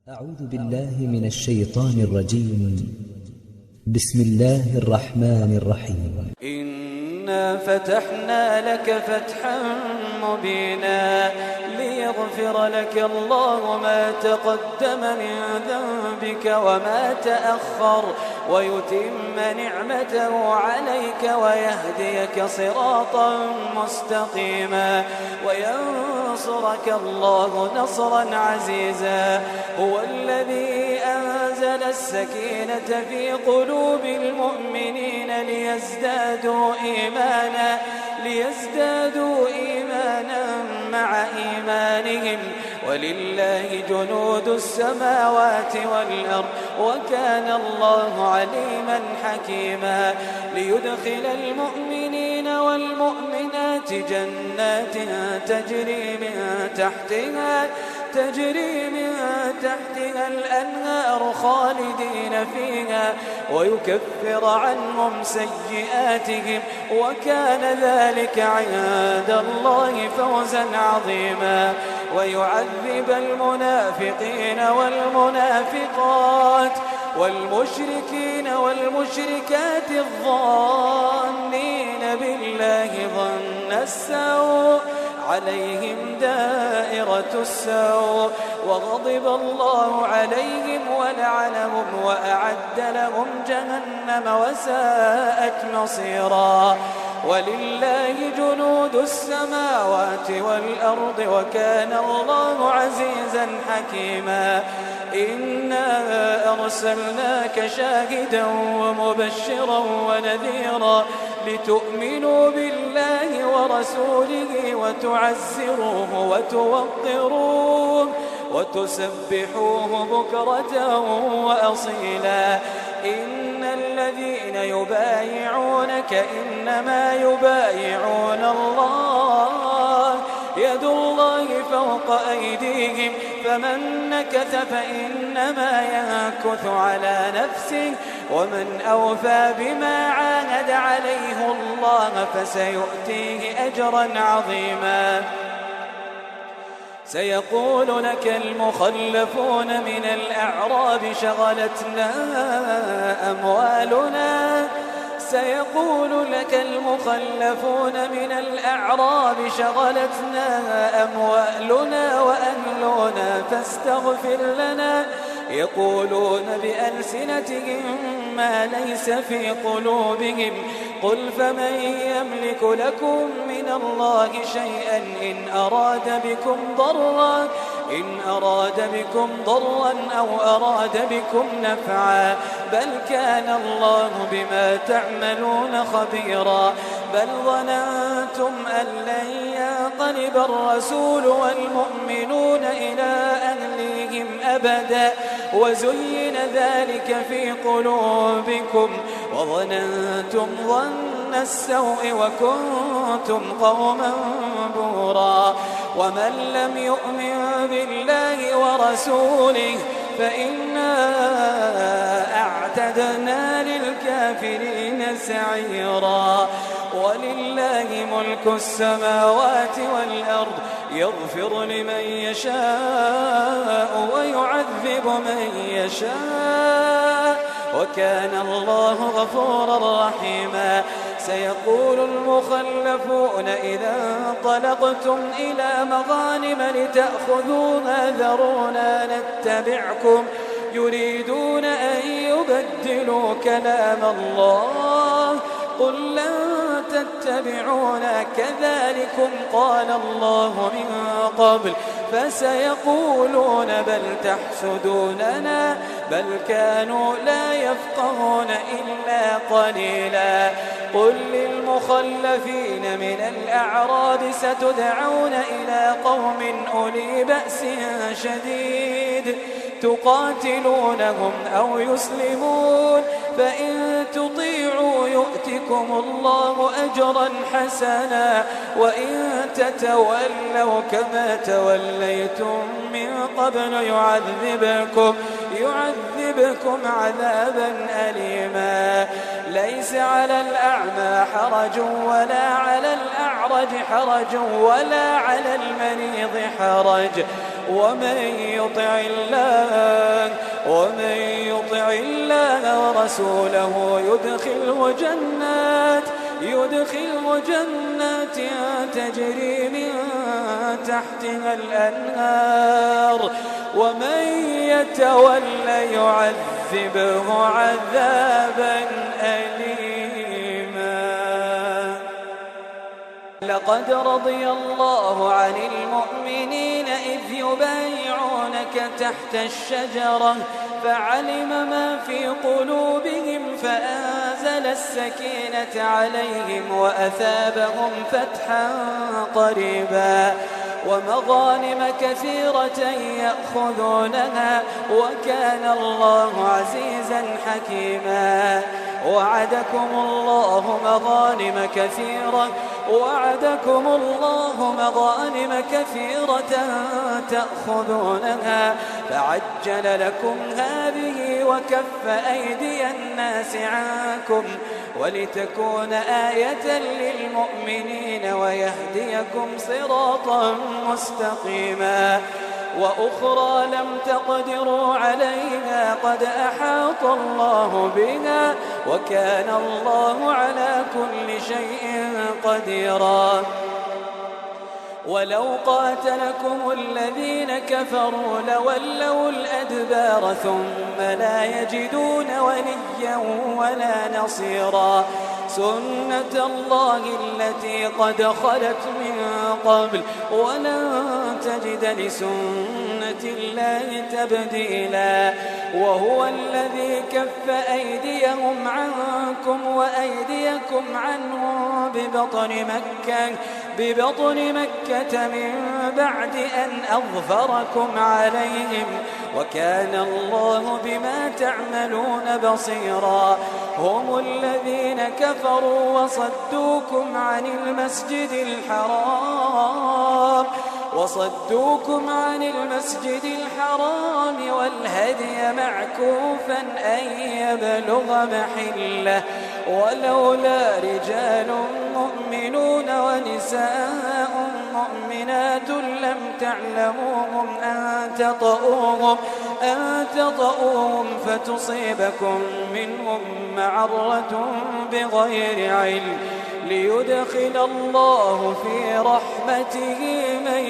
أعوذ بالله من الشيطان الرجيم. بسم الله الرحمن الرحيم. إنا فتحنا لك فتحا مبينا ليغفر لك الله ما تقدم من ذنبك وما تأخر ويتم نعمته عليك ويهديك صراطا مستقيما وينصرك الله نصرا عزيزا. هو الذي أنزل السكينة في قلوب المؤمنين ليزدادوا إيمانا مع إيمانهم ولله جنود السماوات والأرض وكان الله عليما حكيما. ليدخل المؤمنين والمؤمنات جنات تجري من تحتها الأنهار خالدين فيها ويكفر عنهم سيئاتهم وكان ذلك عند الله فوزا عظيما. ويعذب المنافقين والمنافقات والمشركين والمشركات الظانين بالله ظن السوء عليهم دائرة السوء وغضب الله عليهم ولعنهم وأعد لهم جهنم وساءت مصيرا. ولله جنود السماوات والأرض وكان الله عزيزا حكيما. إنا أرسلناك شاهدا ومبشرا ونذيرا لتؤمنوا بالله ورسوله وتعزروه وتوقروه وتسبحوه بكرة وأصيلا. إن الذين يبايعونك إنما يبايعون الله يد الله فوق أيديهم فمن نكث فإنما ينكث على نفسه ومن أوفى بما عاهد عليه الله فسيؤتيه أجرا عظيما. سيقول لك المخلفون من الأعراب شغلتنا أموالنا وأهلنا فاستغفر لنا. يقولون بألسنتهم ما ليس في قلوبهم قل فمن يملك لكم من الله شيئا إن أراد بكم ضرا أو أراد بكم نفعا بل كان الله بما تعملون خبيرا. بل ظننتم أن لن ينقلب الرسول والمؤمنون إلى أهليهم أبدا وزين ذلك في قلوبكم وظننتم ظن السوء وكنتم قوما بورا. ومن لم يؤمن بالله ورسوله فإنا أعتدنا للكافرين سعيرا. ولله ملك السماوات والأرض يغفر لمن يشاء ويعذب من يشاء وكان الله غفورا رحيما. سيقول المخلفون إذا انطلقتم إلى مغانم لتأخذوها ذرونا نتبعكم يريدون أن يبدلوا كلام الله قل لن تتبعونا كذلكم قال الله من قبل فسيقولون بل تحسدوننا بل كانوا لا يفقهون إلا قليلا. قل للمخلفين من الأعراب ستدعون إلى قوم أولي بأس شديد تقاتلونهم أو يسلمون فإن تطيعوا يؤتكم الله أجرا حسنا وإن تتولوا كما توليتم من قبل يعذبكم عذابا أليما. ليس على الأعمى حرج ولا على الأعرج حرج ولا على المريض حرج ومن يطع الله ومن يطع الله ورسوله يدخله جنات تجري من تحتها الأنهار ومن يتولى يعذبه عذابا أليما. لقد رضي الله عن المؤمنين إذ يبايعونك تحت الشجرة فعلم ما في قلوبهم فأنزل السكينة عليهم وأثابهم فتحا قريبا ومغانم كثيرة يأخذونها وكان الله عزيزا حكيما. وعدكم الله مغانم كثيرة تأخذونها فعجل لكم هذه وكف أيدي الناس عنكم ولتكون آية للمؤمنين ويهديكم صراطا مستقيما. وأخرى لم تقدروا عليها قد أحاط الله بها وكان الله على كل شيء قديرا. ولو قاتلكم الذين كفروا لولوا الأدبار ثم لا يجدون وليا ولا نصيرا. سنة الله التي قد خلت من قبل ولن تجد لسنة الله تبديلا. وهو الذي كف أيديهم عنكم وأيديكم عنهم ببطن مكة من بعد أن أظفركم عليهم وكان الله بما تعملون بصيرا. هم الذين كفروا وصدوكم عن المسجد الحرام والهدي معكوفا أن يبلغ محله ولولا رجال مؤمنون ونساء مؤمنات لم تعلموهم أن تطؤوهم فتصيبكم منهم معرة بغير علم ليدخل الله في رحمته من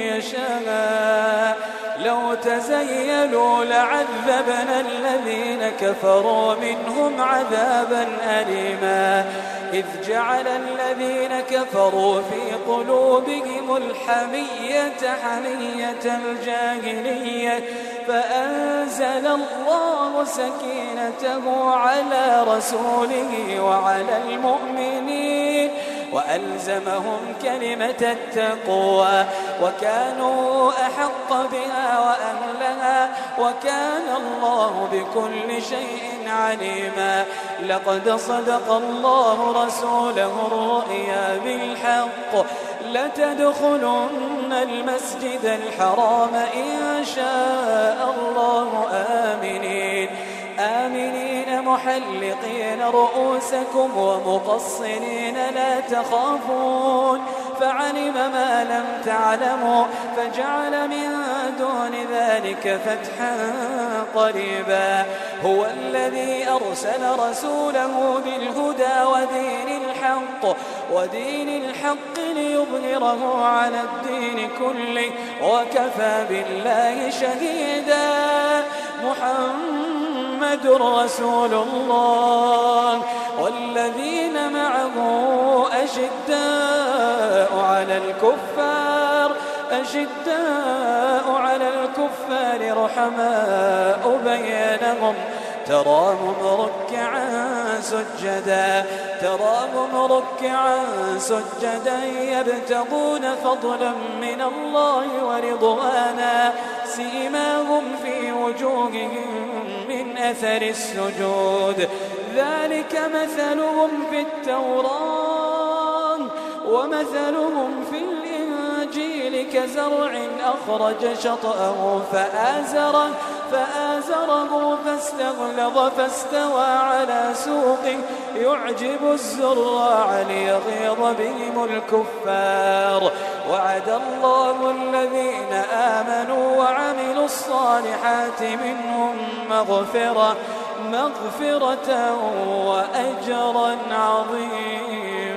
يشاء. لو تزيلوا لعذبنا الذين كفروا منهم عذابا أليما. إذ جعل الذين كفروا في قلوبهم حمية الجاهلية فأنزل الله سكينته على رسوله وعلى المؤمنين وألزمهم كلمة التقوى وكانوا أحق بها وأهلها وكان الله بكل شيء عليما. لقد صدق الله رسوله الرؤيا بالحق لتدخلن المسجد الحرام إن شاء الله آمنين محلقين رؤوسكم ومقصرين لا تخافون فعلم ما لم تعلموا فجعل من دون ذلك فتحا قريبا. هو الذي أرسل رسوله بالهدى ودين الحق ليظهره على الدين كله وكفى بالله شهيدا. محمد رسول الله والذين معه أشداء على الكفار رحماء بينهم تراهم ركعا سجدا يبتغون فضلا من الله ورضوانا سيماهم في وجوههم من أثر السجود ذلك مثلهم في التوراة ومثلهم في الإنجيل كزرع أخرج شطأه فآزره فاستغلظ فاستوى على سوقه يعجب الزراع ليغيظ بهم الكفار. وعد الله الذين آمنوا وعملوا الصالحات منهم مغفرة وأجرا عظيما.